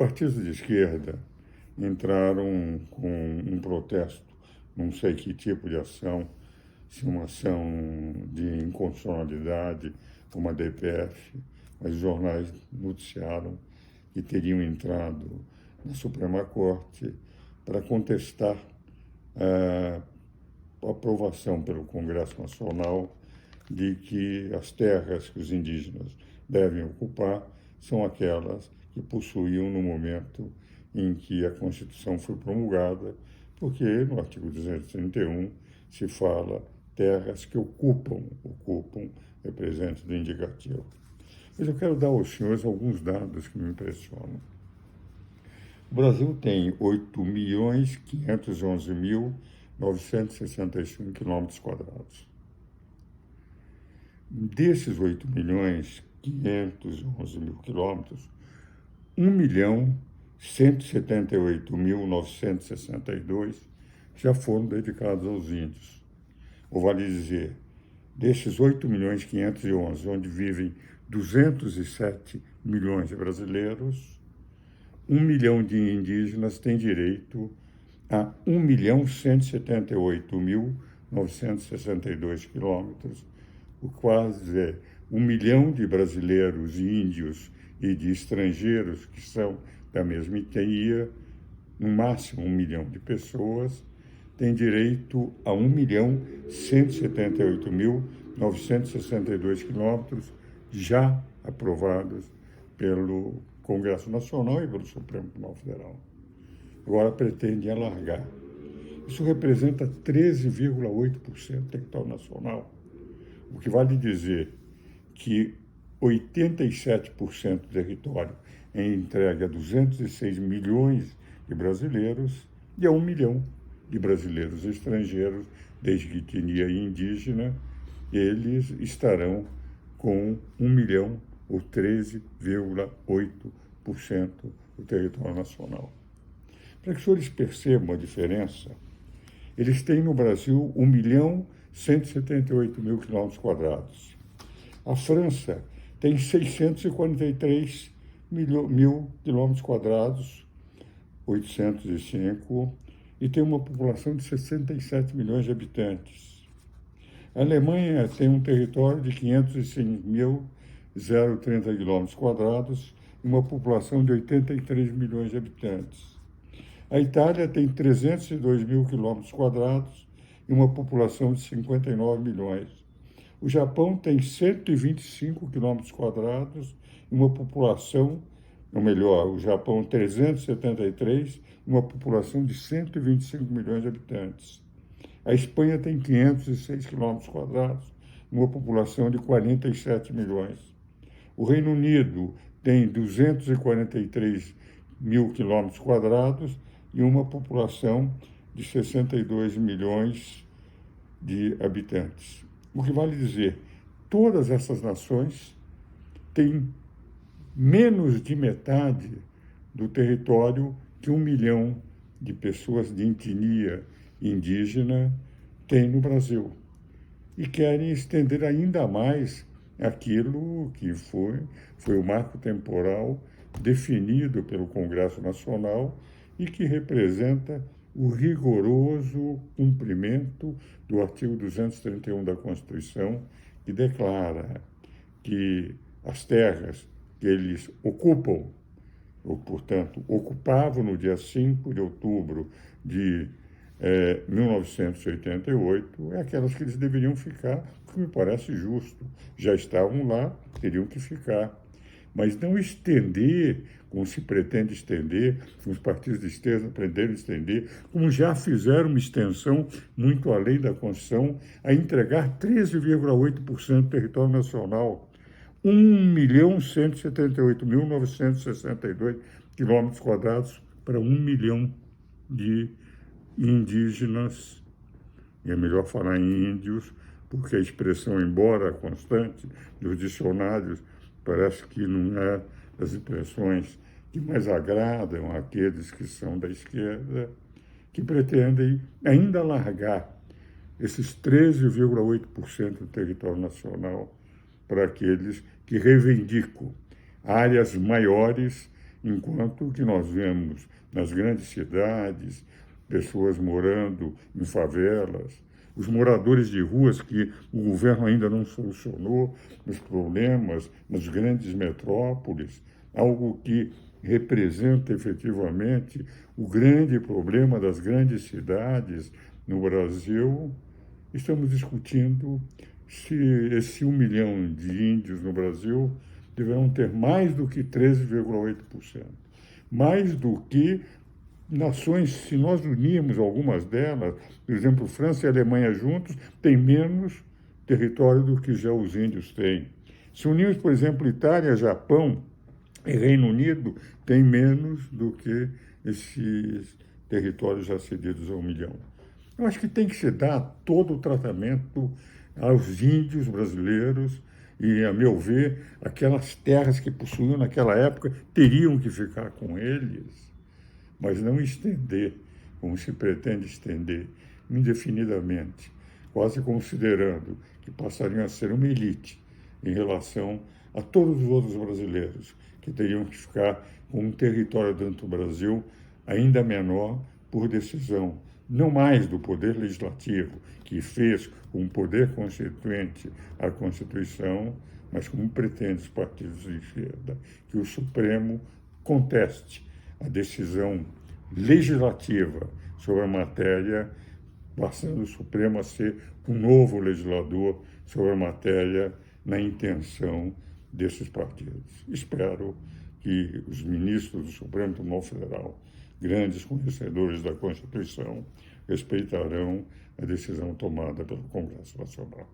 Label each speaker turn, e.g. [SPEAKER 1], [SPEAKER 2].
[SPEAKER 1] partidos de esquerda entraram com um protesto, não sei que tipo de ação, se uma ação de inconstitucionalidade, uma DPF, mas os jornais noticiaram que teriam entrado na Suprema Corte para contestar a aprovação pelo Congresso Nacional de que as terras que os indígenas devem ocupar são aquelas que possuíam no momento em que a Constituição foi promulgada, porque no artigo 231 se fala terras que ocupam é presente do indicativo. Mas eu quero dar aos senhores alguns dados que me impressionam. O Brasil tem 8.511.965 quilômetros quadrados. Desses 8.511.000 quilômetros, 1.178.962 já foram dedicados aos índios. Ou vale dizer, desses 8.511.000, onde vivem 207 milhões de brasileiros, 1 milhão de indígenas tem direito a 1.178.962 quilômetros, o quase é 1 milhão de brasileiros e índios e de estrangeiros que são da mesma etnia, no máximo 1 milhão de pessoas, tem direito a 1.178.962 quilômetros já aprovados pelo Congresso Nacional e pelo Supremo Tribunal Federal. Agora pretende alargar. Isso representa 13,8% do território nacional, o que vale dizer que 87% do território é entregue a 206 milhões de brasileiros e a 1 milhão de brasileiros estrangeiros, desde que etnia indígena, eles estarão com 1 milhão ou 13,8% do território nacional. Para que os senhores percebam a diferença, eles têm no Brasil 1.178.000 quilômetros quadrados. A França tem 643 mil quilômetros quadrados, 805, e tem uma população de 67 milhões de habitantes. A Alemanha tem um território de 505.030 quilômetros quadrados e uma população de 83 milhões de habitantes. A Itália tem 302 mil quilômetros quadrados e uma população de 59 milhões. O Japão tem 125 quilômetros quadrados e uma população, ou melhor, o Japão 373 e uma população de 125 milhões de habitantes. A Espanha tem 506 quilômetros quadrados e uma população de 47 milhões. O Reino Unido tem 243 mil quilômetros quadrados e uma população de 62 milhões de habitantes. O que vale dizer, todas essas nações têm menos de metade do território que 1 milhão de pessoas de etnia indígena tem no Brasil. E querem estender ainda mais aquilo que foi o marco temporal definido pelo Congresso Nacional e que representa o rigoroso cumprimento do artigo 231 da Constituição, que declara que as terras que eles ocupam, ou, portanto, ocupavam no dia 5 de outubro de 1988, é aquelas que eles deveriam ficar, o que me parece justo. Já estavam lá, teriam que ficar. Mas não estender, como se pretende estender, como os partidos de esquerda pretenderam estender, como já fizeram uma extensão muito além da Constituição, a entregar 13,8% do território nacional, 1.178.962 quilômetros quadrados para 1 milhão de indígenas, e é melhor falar em índios, porque a expressão, embora constante, dos dicionários, parece que não é das expressões que mais agradam àqueles que são da esquerda, que pretendem ainda alargar esses 13,8% do território nacional para aqueles que reivindicam áreas maiores enquanto que nós vemos nas grandes cidades pessoas morando em favelas, os moradores de ruas que o governo ainda não solucionou os problemas nas grandes metrópoles, algo que representa efetivamente o grande problema das grandes cidades no Brasil. Estamos discutindo se esse 1 milhão de índios no Brasil deverão ter mais do que 13,8%. Mais do que nações, se nós unirmos algumas delas, por exemplo, França e Alemanha juntos, têm menos território do que já os índios têm. Se unirmos, por exemplo, Itália, Japão e Reino Unido, têm menos do que esses territórios já cedidos a 1 milhão. Eu acho que tem que se dar todo o tratamento aos índios brasileiros e, a meu ver, aquelas terras que possuíam naquela época teriam que ficar com eles, mas não estender, como se pretende estender, indefinidamente, quase considerando que passariam a ser uma elite em relação a todos os outros brasileiros, que teriam que ficar com um território dentro do Brasil ainda menor por decisão, não mais do Poder Legislativo, que fez com o Poder Constituinte a Constituição, mas como pretende os partidos de esquerda, que o Supremo conteste a decisão legislativa sobre a matéria, passando o Supremo a ser um novo legislador sobre a matéria na intenção desses partidos. Espero que os ministros do Supremo Tribunal Federal, grandes conhecedores da Constituição, respeitarão a decisão tomada pelo Congresso Nacional.